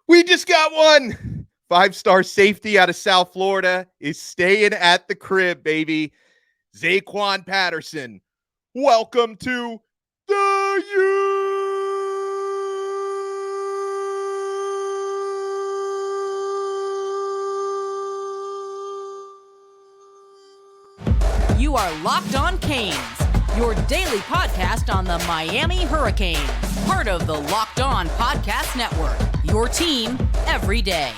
We just got one. 5-star safety out of South Florida is staying at the crib, baby. Zaquan Patterson. Welcome to the You are Locked On Canes, your daily podcast on the Miami Hurricanes. Part of the Locked On Podcast Network, your team every day.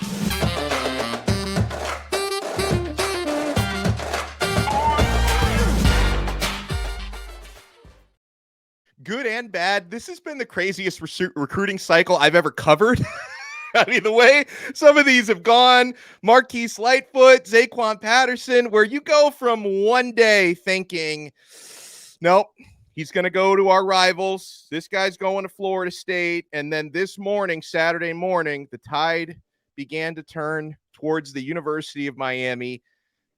Good and bad. This has been the craziest recruiting cycle I've ever covered. I mean, the way some of these have gone, Marquise Lightfoot, Zaquan Patterson, where you go from one day thinking, nope, he's going to go to our rivals. This guy's going to Florida State. And then this morning, Saturday morning, the tide began to turn towards the University of Miami.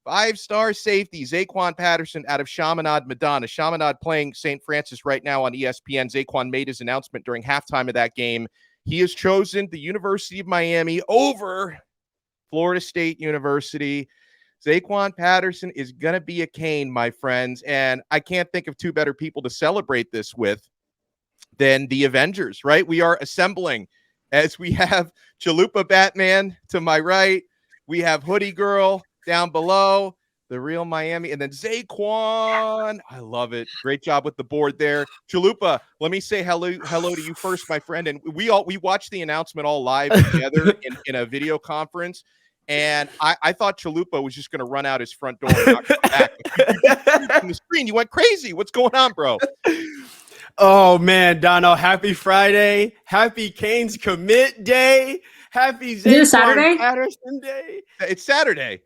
5-star safety, Zaquan Patterson out of Chaminade-Madonna. Chaminade playing St. Francis right now on ESPN. Zaquan made his announcement during halftime of that game. He has chosen the University of Miami over Florida State University. Zaquan Patterson is going to be a Cane, my friends, and I can't think of two better people to celebrate this with than the Avengers, right? We are assembling as we have Chalupa Batman to my right. We have Hoodie Girl down below, the real Miami, and then Zaquan. I love it. Great job with the board there. Chalupa, let me say hello to you first, my friend. And we watched the announcement all live together in a video conference. And I thought Chalupa was just going to run out his front door and not come back. On the screen, you went crazy. What's going on, bro? Oh, man, Donno, happy Friday. Happy Canes commit day. Happy Zaquan Patterson day. It's Saturday.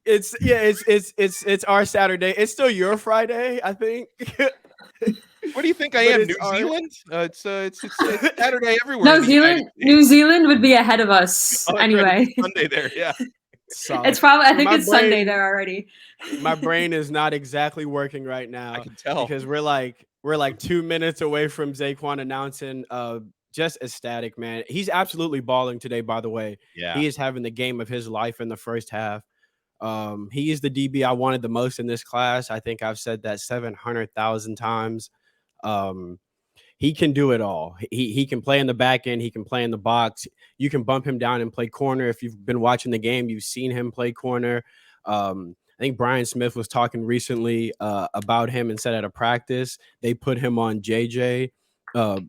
It's our Saturday. It's still your Friday, I think. What do you think I am? New Zealand? It's Saturday everywhere. New Zealand would be ahead of us anyway. Sunday there, yeah. Solid. It's probably. I think it's Sunday there already. My brain is not exactly working right now. I can tell because we're like 2 minutes away from Zaquan announcing. Just ecstatic, man. He's absolutely balling today. By the way, yeah, he is having the game of his life in the first half. He is the DB I wanted the most in this class. I think I've said that 700,000 times. He can do it all. He can play in the back end. He can play in the box. You can bump him down and play corner. If you've been watching the game, you've seen him play corner. I think Brian Smith was talking recently about him and said at a practice, they put him on JJ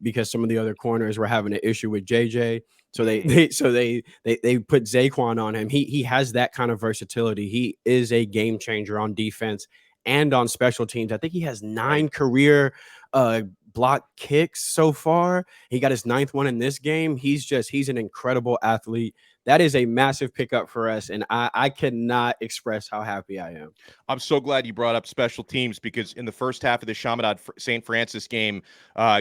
because some of the other corners were having an issue with JJ. So they put Zaquan on him. He has that kind of versatility. He is a game changer on defense and on special teams. I think he has 9 career block kicks so far. He got his 9th one in this game. He's an incredible athlete. That is a massive pickup for us, and I cannot express how happy I am. I'm so glad you brought up special teams because in the first half of the Chaminade St. Francis game,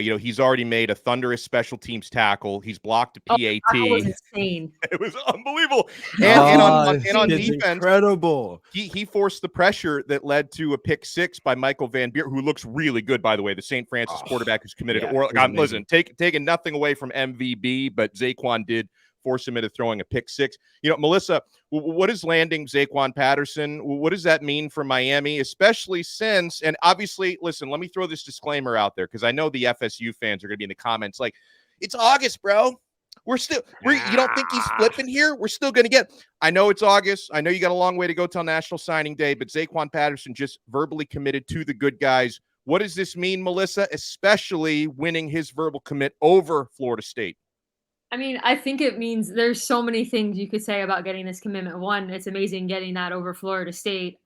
he's already made a thunderous special teams tackle. He's blocked a PAT. That was insane. It was unbelievable. And on defense, incredible. He forced the pressure that led to a pick 6 by Michael Van Beer, who looks really good, by the way, the St. Francis quarterback who's committed to Oregon. Listen, taking nothing away from MVB, but Zaquan did force him into throwing a pick 6. Melissa, what is landing Zaquan Patterson? What does that mean for Miami, especially since, and obviously, listen, let me throw this disclaimer out there because I know the FSU fans are going to be in the comments like, it's August, bro. You don't think he's flipping here? We're still going to get, I know it's August. I know you got a long way to go till National Signing Day, but Zaquan Patterson just verbally committed to the good guys. What does this mean, Melissa, especially winning his verbal commit over Florida State? I mean, I think it means there's so many things you could say about getting this commitment. One, it's amazing getting that over Florida State.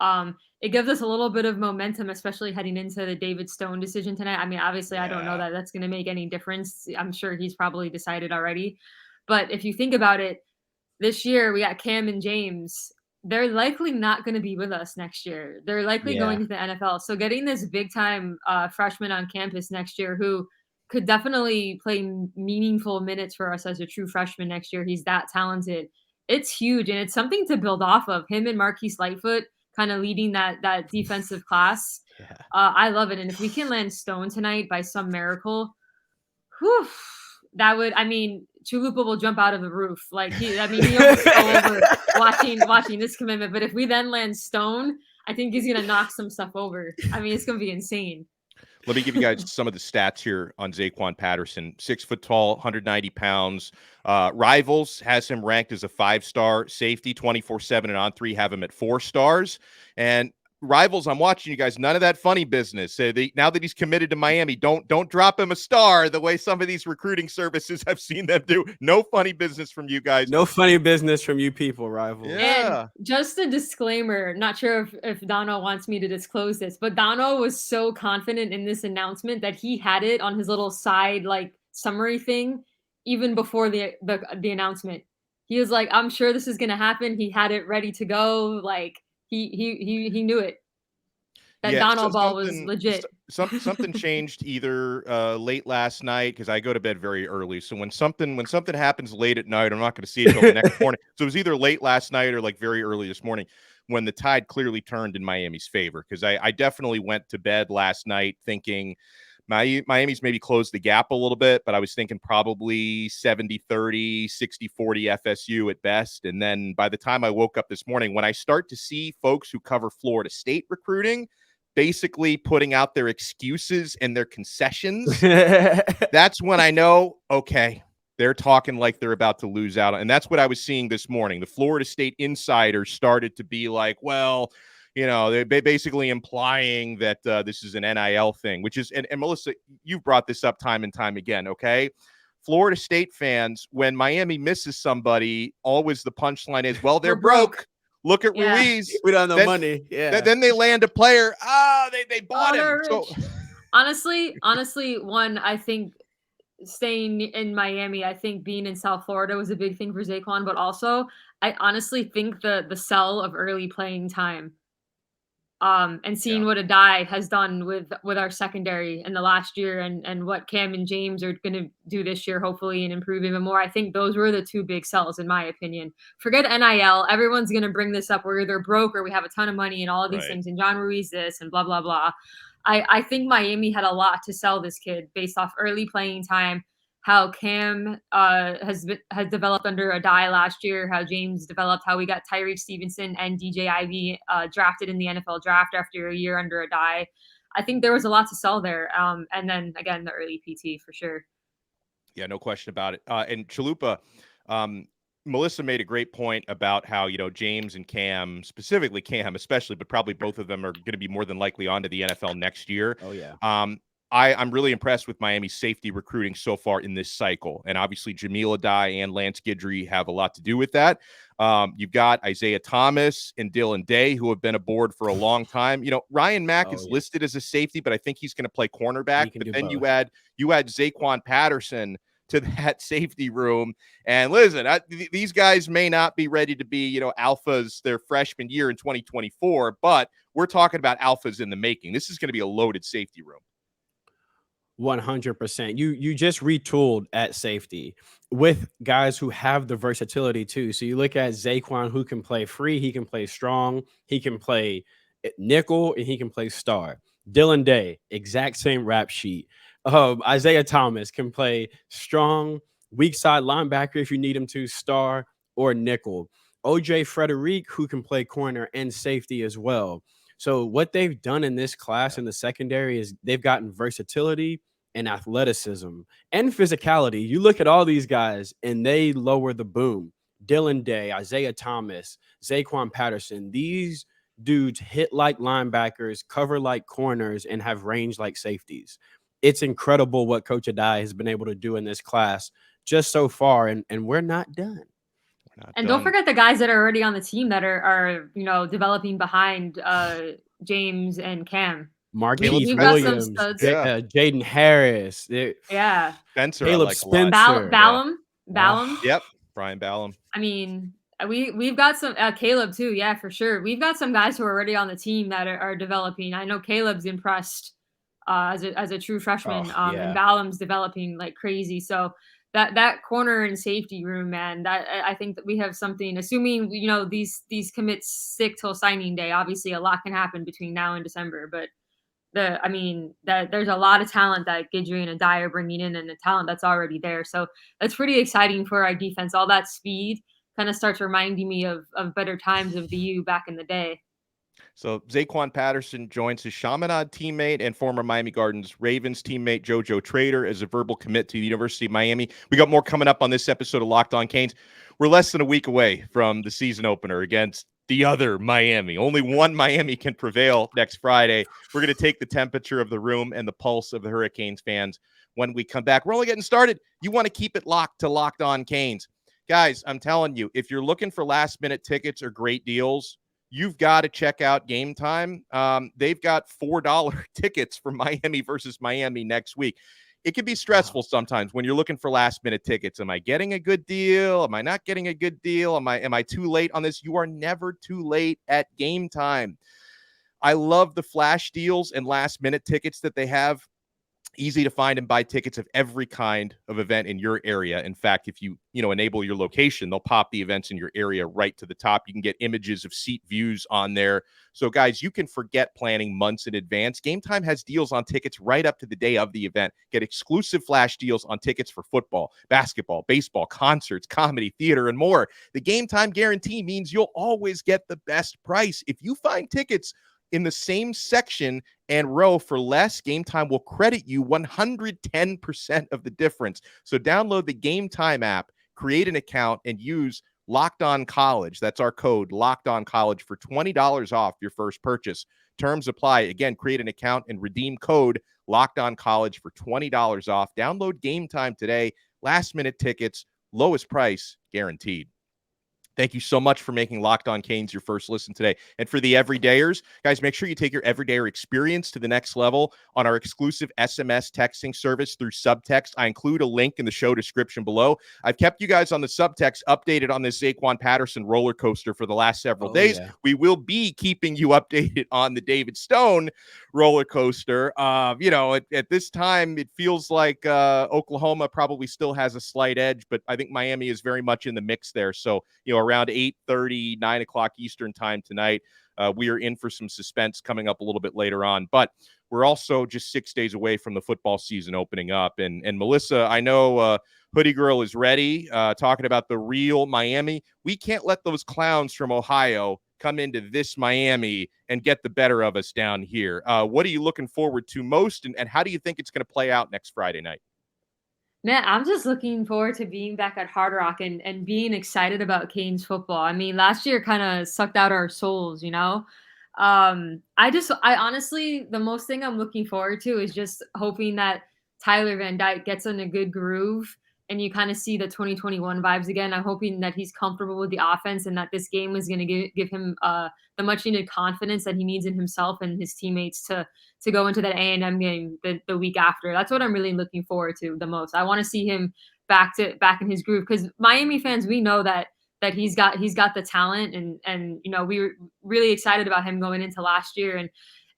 It gives us a little bit of momentum, especially heading into the David Stone decision tonight. I mean, obviously, I don't know that that's going to make any difference. I'm sure he's probably decided already. But if you think about it, this year we got Cam and James. They're likely not going to be with us next year. They're likely going to the NFL. So getting this big-time freshman on campus next year who could definitely play meaningful minutes for us as a true freshman next year. He's that talented. It's huge, and it's something to build off of. Him and Marquise Lightfoot kind of leading that defensive class. Yeah. I love it. And if we can land Stone tonight by some miracle, that would, I mean, Chalupa will jump out of the roof. Like he almost fell over watching this commitment. But if we then land Stone, I think he's gonna knock some stuff over. I mean, it's gonna be insane. Let me give you guys some of the stats here on Zaquan Patterson. 6 foot tall, 190 pounds. Rivals has him ranked as a 5-star safety, 24/7, and on 3 have him at 4 stars. And Rivals, I'm watching you guys. None of that funny business. Now that he's committed to Miami, don't drop him a star the way some of these recruiting services I've seen them do. No funny business from you guys. No funny business from you people, Rivals. Yeah. And just a disclaimer, not sure if Donno wants me to disclose this, but Donno was so confident in this announcement that he had it on his little side like summary thing even before the announcement. He was like, I'm sure this is gonna happen. He had it ready to go. Like he knew it. That Donno ball was legit. Something changed either late last night, because I go to bed very early. So when something happens late at night, I'm not going to see it until the next morning. So it was either late last night or like very early this morning when the tide clearly turned in Miami's favor. Because I definitely went to bed last night thinking Miami's maybe closed the gap a little bit, but I was thinking probably 70-30, 60-40 FSU at best. And then by the time I woke up this morning, when I start to see folks who cover Florida State recruiting basically putting out their excuses and their concessions, that's when I know, okay, they're talking like they're about to lose out. And that's what I was seeing this morning. The Florida State insiders started to be like, well, they're basically implying that this is an NIL thing, which is, and Melissa, you've brought this up time and time again, okay? Florida State fans, when Miami misses somebody, always the punchline is, well, they're broke. Look at Ruiz. We don't have no money. Yeah. Then they land a player. They bought him. So honestly, one, I think staying in Miami, I think being in South Florida was a big thing for Zaquan, but also I honestly think the sell of early playing time. And seeing what Adai has done with our secondary in the last year and what Cam and James are going to do this year, hopefully, and improve even more. I think those were the two big sells, in my opinion. Forget NIL. Everyone's going to bring this up where they're broke or we have a ton of money and all of these things. And John Ruiz this and blah, blah, blah. I think Miami had a lot to sell this kid based off early playing time, how Cam has developed under Adai last year, how James developed, how we got Tyreek Stevenson and DJ Ivey drafted in the NFL draft after a year under Adai. I think there was a lot to sell there. And then, again, the early PT for sure. Yeah, no question about it. And Chalupa, Melissa made a great point about how, James and Cam, specifically Cam especially, but probably both of them are going to be more than likely onto the NFL next year. Oh, yeah. I'm really impressed with Miami's safety recruiting so far in this cycle. And obviously Jamil Adai and Lance Guidry have a lot to do with that. You've got Isaiah Thomas and Dylan Day, who have been aboard for a long time. Ryan Mack is listed as a safety, but I think he's going to play cornerback. But then you add Zaquan Patterson to that safety room. And listen, these guys may not be ready to be, alphas their freshman year in 2024, but we're talking about alphas in the making. This is going to be a loaded safety room. 100%. You just retooled at safety with guys who have the versatility too. So you look at Zaquan, who can play free, he can play strong, he can play nickel, and he can play star. Dylan Day, exact same rap sheet. Isaiah Thomas can play strong, weak side linebacker if you need him to, star or nickel. OJ Frederic, who can play corner and safety as well. So what they've done in this class in the secondary is they've gotten versatility and athleticism and physicality. You look at all these guys and they lower the boom. Dylan Day, Isaiah Thomas, Zaquan Patterson, these dudes hit like linebackers, cover like corners, and have range like safeties. It's incredible what Coach Adai has been able to do in this class just so far, and we're not done. Don't forget the guys that are already on the team that are developing behind James and Cam. Marquise Williams, Jaden Harris, Spencer, Caleb Spencer, Ballum. Yep, Brian Ballum. I mean, we've got some Caleb too. Yeah, for sure. We've got some guys who are already on the team that are developing. I know Caleb's impressed as a true freshman, and Ballum's developing like crazy. So that corner and safety room, man, that I think that we have something, assuming, these commits stick till signing day. Obviously a lot can happen between now and December, but that there's a lot of talent that Guidry and Adi are bringing in, and the talent that's already there. So that's pretty exciting for our defense. All that speed kind of starts reminding me of better times of the U back in the day. So Zaquan Patterson joins his Chaminade teammate and former Miami Gardens Ravens teammate JoJo Trader as a verbal commit to the University of Miami. We got more coming up on this episode of Locked On Canes. We're less than a week away from the season opener against the other Miami. Only one Miami can prevail next Friday. We're going to take the temperature of the room and the pulse of the Hurricanes fans when we come back. We're only getting started. You want to keep it locked to Locked On Canes. Guys, I'm telling you, if you're looking for last-minute tickets or great deals, you've got to check out Gametime. They've got $4 tickets for Miami versus Miami next week. It can be stressful sometimes when you're looking for last-minute tickets. Am I getting a good deal? Am I not getting a good deal? Am I too late on this? You are never too late at Gametime. I love the flash deals and last-minute tickets that they have. Easy to find and buy tickets of every kind of event in your area. In fact, if you enable your location, they'll pop the events in your area right to the top. You can get images of seat views on there. So guys, you can forget planning months in advance. Gametime has deals on tickets right up to the day of the event. Get exclusive flash deals on tickets for football, basketball, baseball, concerts, comedy, theater, and more. The Gametime guarantee means you'll always get the best price. If you find tickets in the same section and row for less, Gametime will credit you 110% of the difference. So download the Gametime app, create an account, and use Locked On College. That's our code, Locked On College, for $20 off your first purchase. Terms apply. Again, create an account and redeem code Locked On College for $20 off. Download Gametime today. Last minute tickets, lowest price guaranteed. Thank you so much for making Locked On Canes your first listen today. And for the everydayers, guys, make sure you take your everydayer experience to the next level on our exclusive SMS texting service through Subtext. I include a link in the show description below. I've kept you guys on the Subtext updated on this Zaquan Patterson roller coaster for the last several days. Yeah. We will be keeping you updated on the David Stone roller coaster. At this time, it feels like Oklahoma probably still has a slight edge, but I think Miami is very much in the mix there. So, around 8:30, 9 o'clock Eastern time tonight, we are in for some suspense coming up a little bit later on. But we're also just 6 days away from the football season opening up. And Melissa, I know Hoodie Girl is ready, talking about the real Miami. We can't let those clowns from Ohio come into this Miami and get the better of us down here. What are you looking forward to most, and how do you think it's going to play out next Friday night? Man, I'm just looking forward to being back at Hard Rock and being excited about Canes football. I mean, last year kind of sucked out our souls, I honestly, the most thing I'm looking forward to is just hoping that Tyler Van Dyke gets in a good groove and you kind of see the 2021 vibes again. I'm hoping that he's comfortable with the offense and that this game is going to give him the much needed confidence that he needs in himself and his teammates to go into that A&M game the week after. That's what I'm really looking forward to the most. I want to see him back in his groove, because Miami fans, we know that he's got the talent, and we were really excited about him going into last year, and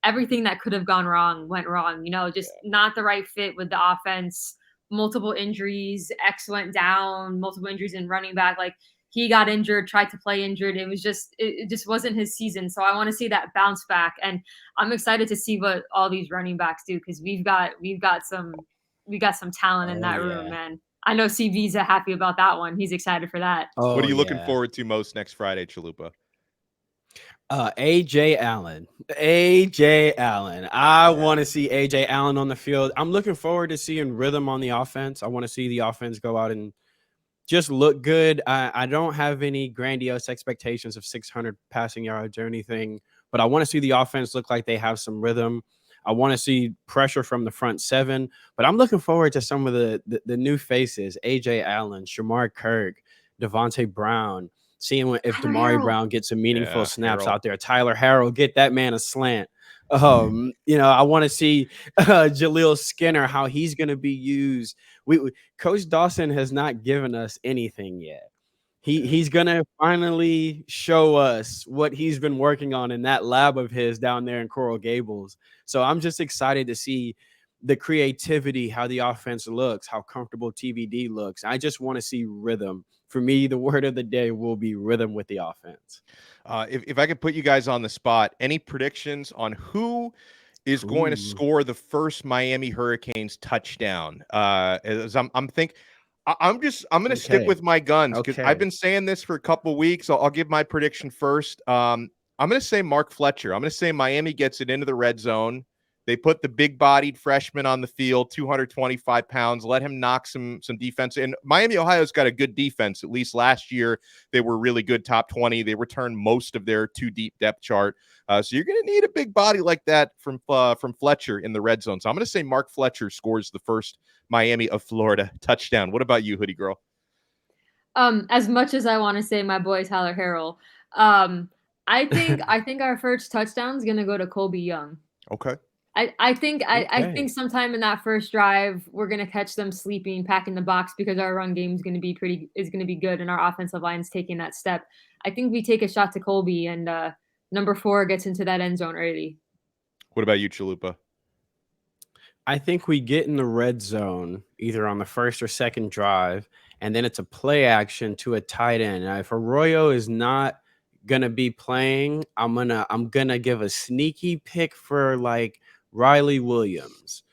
everything that could have gone wrong went wrong. Just not the right fit with the offense. Multiple injuries, X went down, multiple injuries in running back. Like, he got injured, tried to play injured. It just wasn't his season. So I want to see that bounce back. And I'm excited to see what all these running backs do, because we got some talent in that room, man. I know CV's happy about that one. He's excited for that. What are you looking forward to most next Friday, Chalupa? AJ Allen. I want to see AJ Allen on the field. I'm looking forward to seeing rhythm on the offense. I want to see the offense go out and just look good. I don't have any grandiose expectations of 600 passing yards or anything, but I want to see the offense look like they have some rhythm. I want to see pressure from the front seven, but I'm looking forward to some of the new faces: AJ Allen, Shamar Kirk, Devontae Brown. Seeing if Damari Brown gets some meaningful snaps out there. Tyler Harrell, get that man a slant. I want to see Jaleel Skinner, how he's going to be used. Coach Dawson has not given us anything yet. He's going to finally show us what he's been working on in that lab of his down there in Coral Gables. So I'm just excited to see the creativity, how the offense looks, how comfortable TVD looks. I just want to see rhythm. For me, the word of the day will be rhythm with the offense. If I could put you guys on the spot, any predictions on who is going to score the first Miami Hurricanes touchdown. As I'm going to stick with my guns because I've been saying this for a couple weeks. I'll give my prediction first. I'm going to say Mark Fletcher. I'm going to say Miami gets it into the red zone. They put the big-bodied freshman on the field, 225 pounds, let him knock some defense. And Miami, Ohio's got a good defense. At least last year, they were really good, top 20. They returned most of their two-deep depth chart. So you're going to need a big body like that from Fletcher in the red zone. So I'm going to say Mark Fletcher scores the first Miami of Florida touchdown. What about you, Hoodie Girl? As much as I want to say my boy Tyler Harrell, I think our first touchdown is going to go to Colby Young. Okay. I think sometime in that first drive we're gonna catch them sleeping, packing the box because our run game is gonna be good and our offensive line's taking that step. I think we take a shot to Colby and number 4 gets into that end zone early. What about you, Chalupa? I think we get in the red zone either on the first or second drive, and then it's a play action to a tight end. Now, if Arroyo is not gonna be playing, I'm gonna give a sneaky pick for like Riley Williams,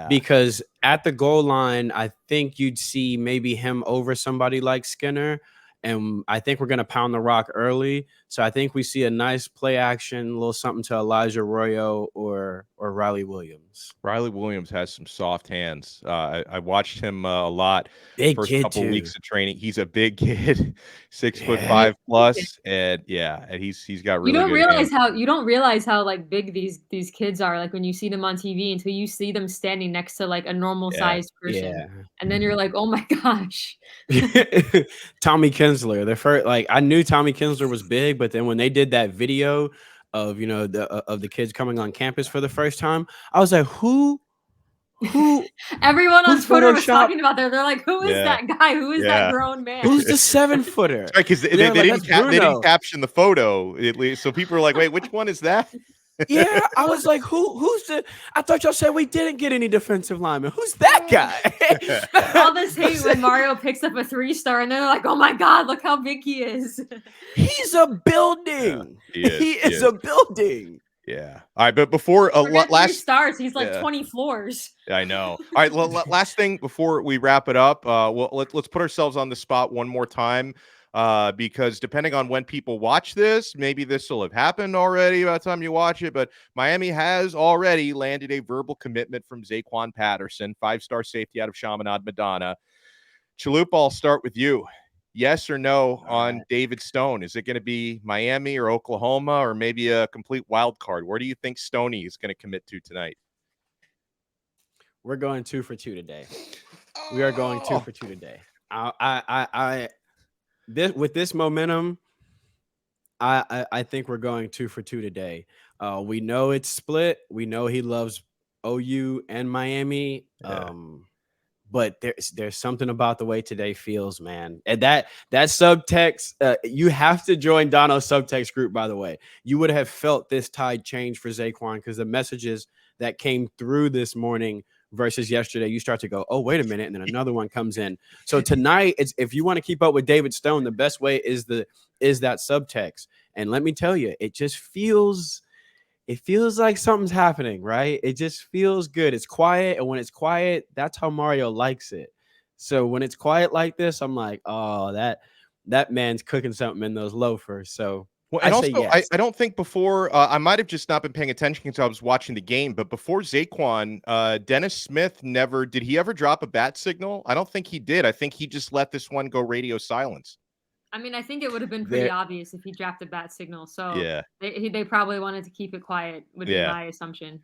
because at the goal line, I think you'd see maybe him over somebody like Skinner. And I think we're going to pound the rock early. So I think we see a nice play action, a little something to Elijah Arroyo or Riley Williams. Riley Williams has some soft hands. I watched him a lot. Big first kid couple too. Weeks of training. He's a big kid, 6'5" plus, and he's got really. You don't realize how like big these kids are. Like when you see them on TV until you see them standing next to like a normal sized person, and then you're like, oh my gosh. Tommy Kinsler, the first, like I knew Tommy Kinsler was big, but then when they did that video of of the kids coming on campus for the first time, I was like, who everyone on Twitter was talking about that. They're like, who is that guy? Who is that grown man? Who's the 7-footer? Right, because they didn't caption the photo, at least, so people were like, wait, which one is that? Yeah, I was like, who's the? I thought y'all said we didn't get any defensive linemen. Who's that guy? All this hate when Mario picks up a 3-star, and they're like, oh my god, look how big he is. He's a building. Yeah, he is a building. Yeah. All right, but before last stars, he's like 20 floors. I know. All right, last thing before we wrap it up, let's put ourselves on the spot one more time. Because depending on when people watch this, maybe this will have happened already by the time you watch it, but Miami has already landed a verbal commitment from Zaquan Patterson, 5-star safety out of Chaminade-Madonna. Chalupa, I'll start with you. Yes or no on David Stone? Is it going to be Miami or Oklahoma or maybe a complete wild card? Where do you think Stoney is going to commit to tonight? We're going 2 for 2 today. We are going 2 for 2 today. With this momentum, I think we're going 2 for 2 today. We know it's split. We know he loves OU and Miami. But there's something about the way today feels, man. And that subtext, you have to join Donno's subtext group, by the way. You would have felt this tide change for Zaquan because the messages that came through this morning versus yesterday, you start to go, oh, wait a minute, and then another one comes in. So tonight, if you want to keep up with David Stone, the best way is that subtext. And let me tell you, it feels like something's happening, right? It just feels good. It's quiet, and when it's quiet, that's how Mario likes it. So when it's quiet like this, I'm like, oh, that man's cooking something in those loafers. So well, and also, yes. I don't think before I might have just not been paying attention because I was watching the game. But before Zaquan, Dennis Smith did he ever drop a bat signal? I don't think he did. I think he just let this one go radio silence. I mean, I think it would have been pretty obvious if he dropped a bat signal. So they probably wanted to keep it quiet, would be my assumption.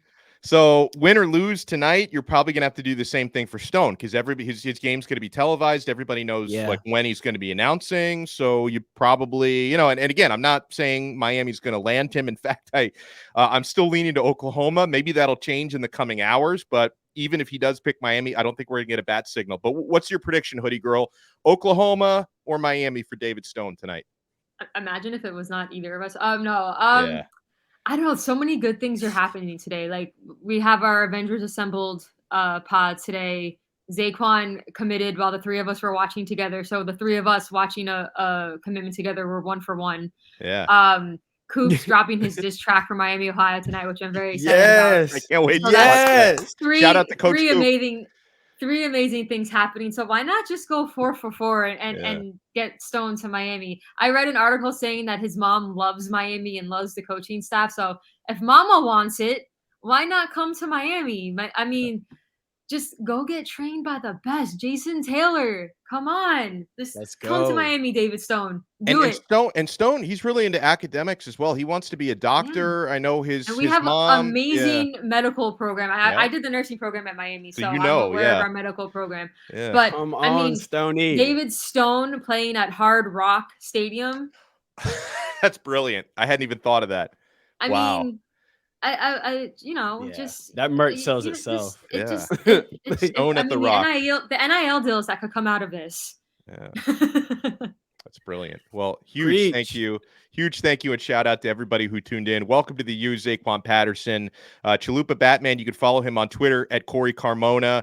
So win or lose tonight, you're probably going to have to do the same thing for Stone because his game's going to be televised. Everybody knows like when he's going to be announcing. So you probably, and again, I'm not saying Miami's going to land him. In fact, I'm still leaning to Oklahoma. Maybe that'll change in the coming hours. But even if he does pick Miami, I don't think we're going to get a bat signal. But what's your prediction, Hoodie Girl? Oklahoma or Miami for David Stone tonight? Imagine if it was not either of us. I don't know. So many good things are happening today. Like we have our Avengers Assembled pod today. Zaquan committed while the 3 of us were watching together. So the 3 of us watching a commitment together were 1 for 1. Yeah. Coops dropping his diss track for Miami, Ohio tonight, which I'm very excited Yes. I can't wait So to watch that. Yes. about. Shout out to Coach Coop. Three amazing things happening. So why not just go 4 for 4 and, Yeah. and get Stone to Miami? I read an article saying that his mom loves Miami and loves the coaching staff. So if Mama wants it, why not come to Miami? I mean, just go get trained by the best. Jason Taylor, come on. Let's Come to go. Miami, David Stone. Do it. And Stone, he's really into academics as well. He wants to be a doctor. I know his And we have mom. amazing medical program. Yeah. I did the nursing program at Miami, so you I'm know, aware of yeah. our medical program. Yeah. But Come I on, mean, Stoney. David Stone playing at Hard Rock Stadium. That's brilliant. I hadn't even thought of that. I Wow. mean, I you know, Yeah, just that merch you sells know, itself. Stone at the Rock. The NIL deals that could come out of this. Yeah. That's brilliant. Well, Preach. thank you. Huge thank you and shout out to everybody who tuned in. Welcome to the U, Zaquan Patterson. Chalupa Batman, you can follow him on Twitter at Corey Carmona.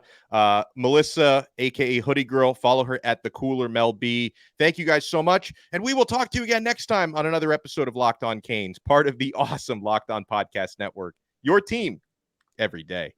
Melissa, a.k.a. Hoodie Girl, follow her at The Cooler Mel B. Thank you guys so much. And we will talk to you again next time on another episode of Locked On Canes, part of the awesome Locked On Podcast Network. Your team every day.